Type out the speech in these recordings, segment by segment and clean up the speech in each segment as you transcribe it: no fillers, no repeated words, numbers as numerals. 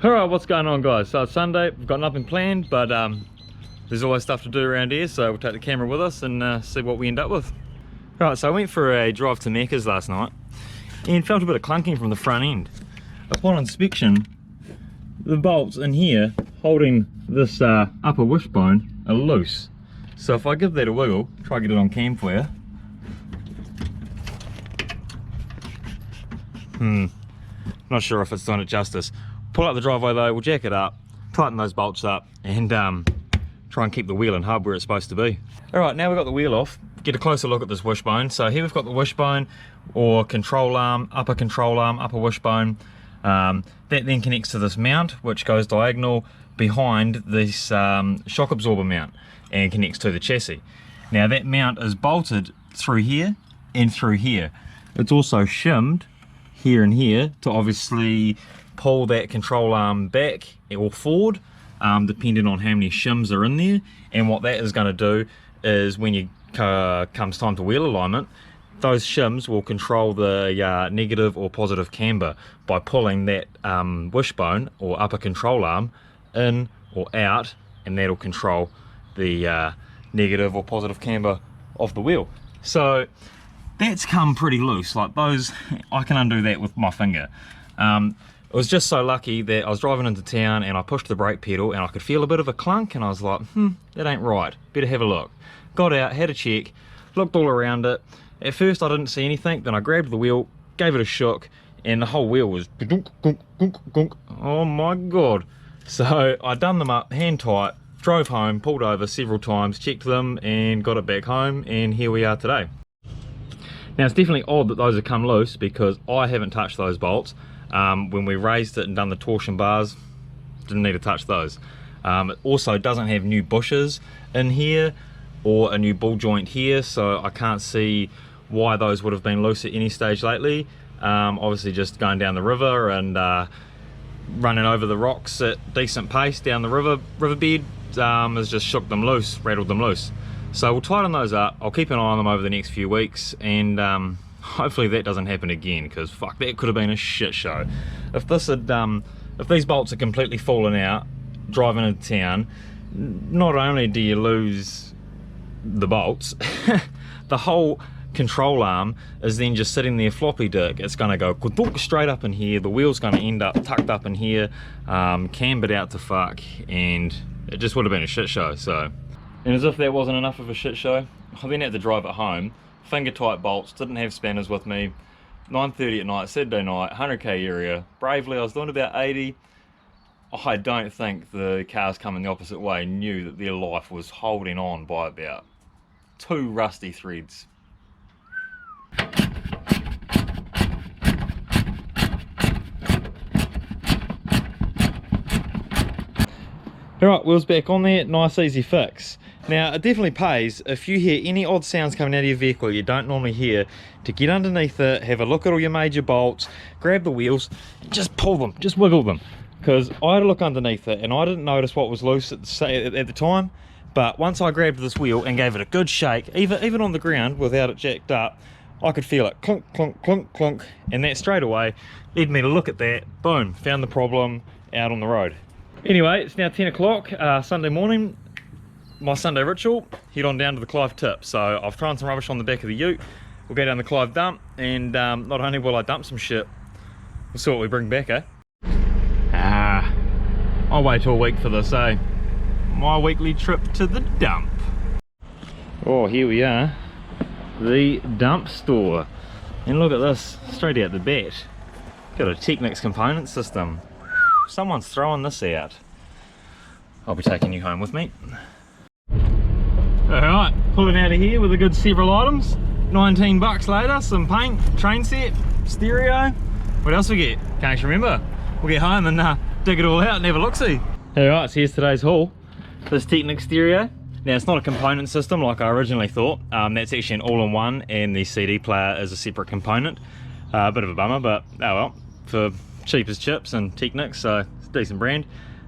Alright, what's going on, guys? So it's Sunday, we've got nothing planned, but there's always stuff to do around here, so we'll take the camera with us and see what we end up with. Alright, so I went for a drive to Macca's last night and felt a bit of clunking from the front end. Upon inspection, the bolts in here holding this upper wishbone are loose. So if I give that a wiggle, try to get it on cam for you. Not sure if it's doing it justice. Pull up the driveway though, we'll jack it up, tighten those bolts up, and try and keep the wheel and hub where it's supposed to be. Alright, now we've got the wheel off, get a closer look at this wishbone. So here we've got the wishbone, or control arm, upper wishbone. That then connects to this mount, which goes diagonal behind this shock absorber mount and connects to the chassis. Now that mount is bolted through here and through here. It's also shimmed here and here to obviously pull that control arm back or forward, depending on how many shims are in there. And what that is going to do is when you comes time to wheel alignment, those shims will control the negative or positive camber by pulling that wishbone or upper control arm in or out, and that'll control the negative or positive camber of the wheel. So that's come pretty loose, like those, I can undo that with my finger. It was just so lucky that I was driving into town and I pushed the brake pedal and I could feel a bit of a clunk, and I was like, that ain't right, better have a look. Got out, had a check, looked all around it. At first I didn't see anything, then I grabbed the wheel, gave it a shook, and the whole wheel was gunk, gunk, gunk, gunk. Oh my god. So I done them up hand tight, drove home, pulled over several times, checked them and got it back home, and here we are today. Now it's definitely odd that those have come loose because I haven't touched those bolts. When we raised it and done the torsion bars, didn't need to touch those. It also doesn't have new bushes in here or a new ball joint here, so I can't see why those would have been loose at any stage lately. Obviously just going down the river and running over the rocks at decent pace down the riverbed has just shook them loose, rattled them loose. So we'll tighten those up. I'll keep an eye on them over the next few weeks, and hopefully that doesn't happen again, because fuck, that could have been a shit show. If this had, if these bolts are completely fallen out driving into town, not only do you lose the bolts, the whole control arm is then just sitting there floppy dick. It's going to go straight up in here, the wheel's going to end up tucked up in here, cambered out to fuck, and it just would have been a shit show. So, and as if that wasn't enough of a shit show, I then had to drive it home, finger tight bolts, didn't have spanners with me, 9:30 at night, Saturday night, 100k area, bravely I was doing about 80. I don't think the cars coming the opposite way knew that their life was holding on by about 2 rusty threads. Alright, wheels back on there, nice easy fix. Now it definitely pays, if you hear any odd sounds coming out of your vehicle you don't normally hear, to get underneath it, have a look at all your major bolts, grab the wheels, just pull them, just wiggle them. Because I had a look underneath it and I didn't notice what was loose at the time, but once I grabbed this wheel and gave it a good shake, even on the ground without it jacked up, I could feel it clunk, clunk, clunk, clunk, and that straight away led me to look at that, boom, found the problem out on the road. Anyway, it's now 10 o'clock, Sunday morning, my Sunday ritual, head on down to the Clive tip. So I've thrown some rubbish on the back of the ute, we'll go down the Clive dump, and not only will I dump some shit, we'll see what we bring back, eh? I'll wait till a week for this, eh? My weekly trip to the dump. Oh, here we are, the dump store. And look at this, straight out the bat. Got a Technics component system. Someone's throwing this out. I'll be taking you home with me. Alright, pulling out of here with a good several items. 19 bucks later, some paint, train set, stereo. What else we get? Can't actually remember. We'll get home and dig it all out and have a look-see. Alright, so here's today's haul. This Technics stereo. Now it's not a component system like I originally thought. That's actually an all-in-one, and the CD player is a separate component. A bit of a bummer, but oh well. For cheap as chips and Technics, so it's a decent brand.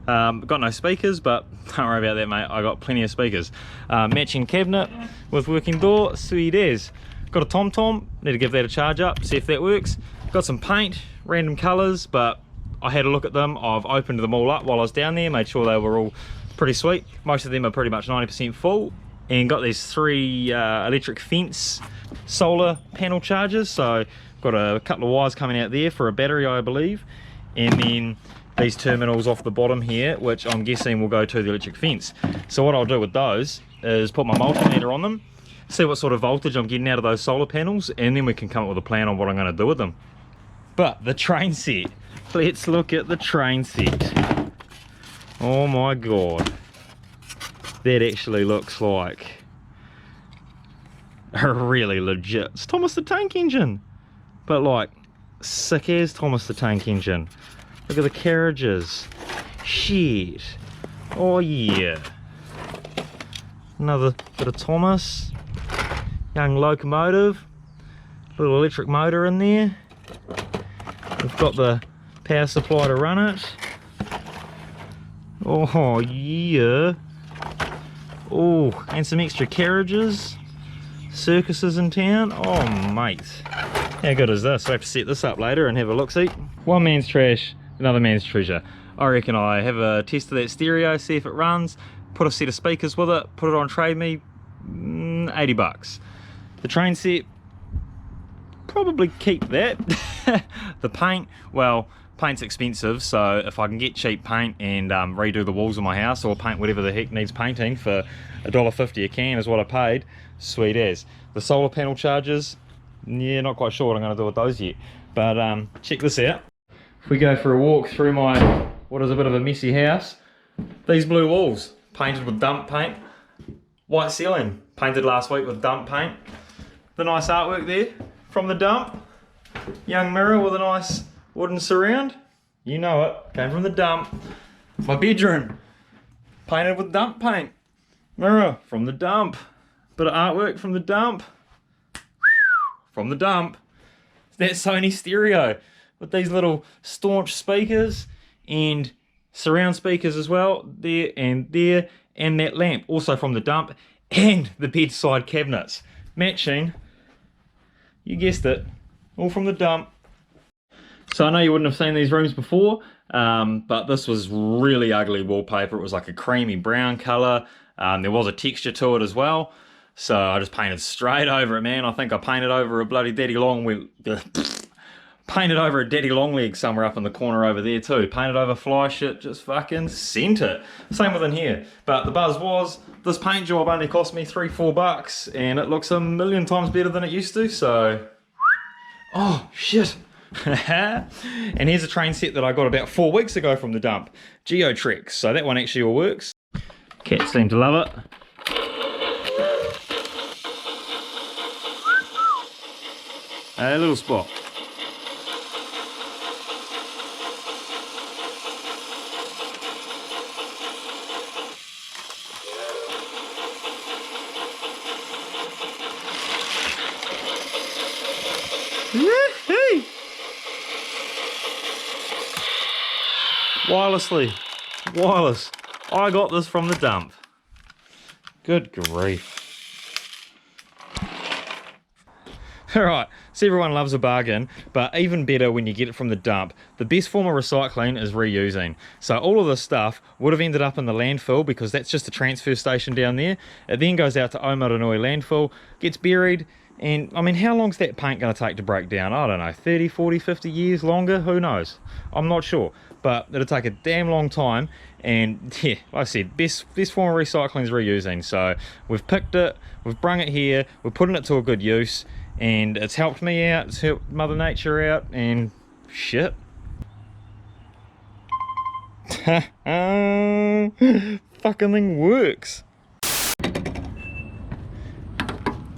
Got no speakers, but don't worry about that, mate. I got plenty of speakers. Matching cabinet with working door, sweet as. Got a tom-tom, need to give that a charge up, see if that works. Got some paint, random colours, but I had a look at them. I've opened them all up while I was down there, made sure they were all pretty sweet. Most of them are pretty much 90% full, and got these 3 electric fence solar panel chargers. So got a couple of wires coming out there for a battery, I believe, and then these terminals off the bottom here, which I'm guessing will go to the electric fence. So what I'll do with those is put my multimeter on them, see what sort of voltage I'm getting out of those solar panels, and then we can come up with a plan on what I'm going to do with them. But the train set, let's look at the train set. Oh my god, that actually looks like a really legit, it's Thomas the Tank Engine, but like sick as Thomas the Tank Engine. Look at the carriages, shit, oh yeah. Another bit of Thomas, young locomotive, little electric motor in there. We've got the power supply to run it. Oh yeah. Oh, and some extra carriages, circuses in town. Oh mate, how good is this? I have to set this up later and have a look-see. One man's trash, another man's treasure. I reckon I have a test of that stereo, see if it runs, put a set of speakers with it, put it on Trade Me, 80 bucks. The train set, probably keep that. The paint, well, paint's expensive, so if I can get cheap paint and redo the walls of my house, or paint whatever the heck needs painting for $1.50 a can is what I paid, sweet as. The solar panel chargers, yeah, not quite sure what I'm going to do with those yet, but check this out. If we go for a walk through my, what is a bit of a messy house, these blue walls, painted with dump paint. White ceiling, painted last week with dump paint. The nice artwork there from the dump. Young mirror with a nice wooden surround. You know it, came from the dump. My bedroom, painted with dump paint. Mirror from the dump. Bit of artwork from the dump. From the dump. That Sony stereo with these little staunch speakers and surround speakers as well, there, and that lamp also from the dump, and the bedside cabinets matching, you guessed it, all from the dump. So I know you wouldn't have seen these rooms before, but this was really ugly wallpaper. It was like a creamy brown color. There was a texture to it as well, so I just painted straight over it, man. I think I painted over a bloody daddy long painted over a daddy long leg somewhere up in the corner over there too. Painted over fly shit, just fucking sent it. Same with in here. But the buzz was, this paint job only cost me $3-4 bucks, and it looks a million times better than it used to, so. Oh, shit. And here's a train set that I got about 4 weeks ago from the dump. Geotrex, so that one actually all works. Cats seem to love it. A little spot. Wireless. I got this from the dump. Good grief. Alright, so everyone loves a bargain, but even better when you get it from the dump. The best form of recycling is reusing. So all of this stuff would have ended up in the landfill, because that's just a transfer station down there. It then goes out to Omaranui landfill, gets buried, and I mean, how long's that paint going to take to break down? I don't know, 30, 40, 50 years longer? Who knows? I'm not sure, but it'll take a damn long time. And yeah, like I said, best form of recycling is reusing. So we've picked it, we've brung it here, we're putting it to a good use, and it's helped me out, it's helped Mother Nature out, and shit. Fucking thing works.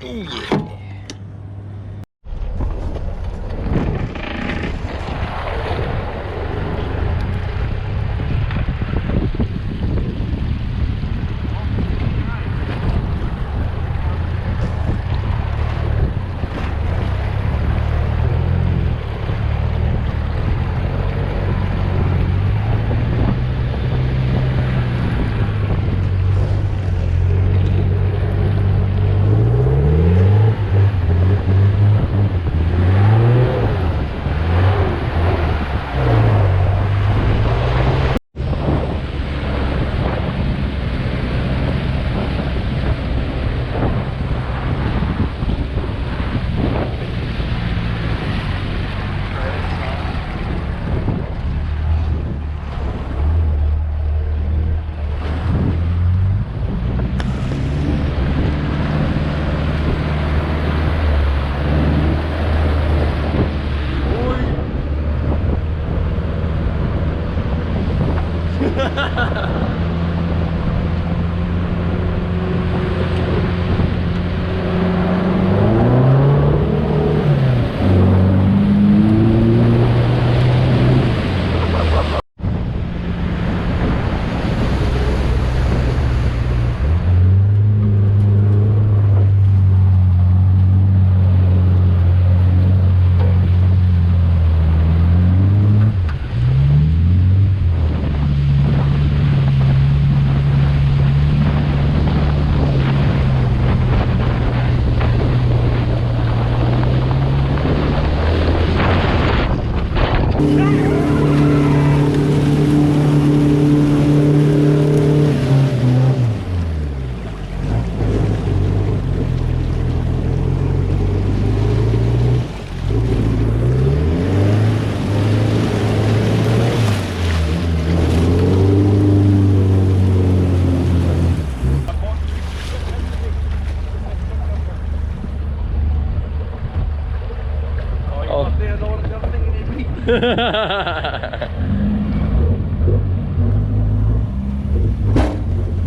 Ooh, yeah.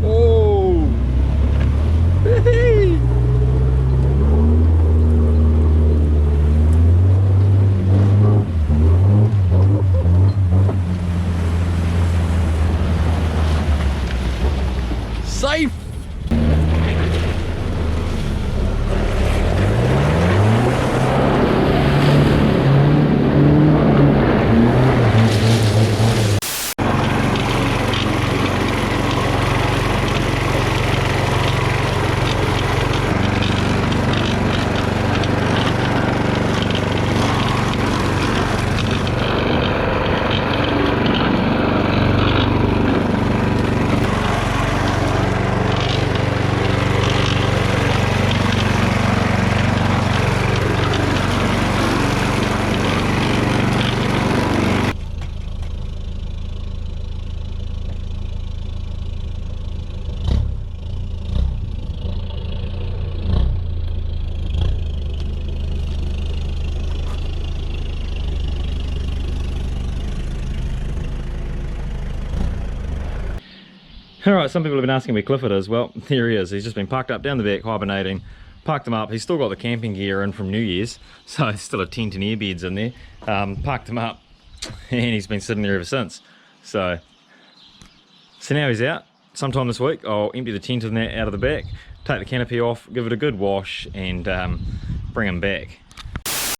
Oh! Safe! Alright, some people have been asking where Clifford is. Well, there he is. He's just been parked up down the back, hibernating. Parked him up. He's still got the camping gear in from New Year's, so it's still a tent and airbeds in there. Parked him up, and he's been sitting there ever since. So now he's out. Sometime this week, I'll empty the tent and that out of the back, take the canopy off, give it a good wash, and bring him back.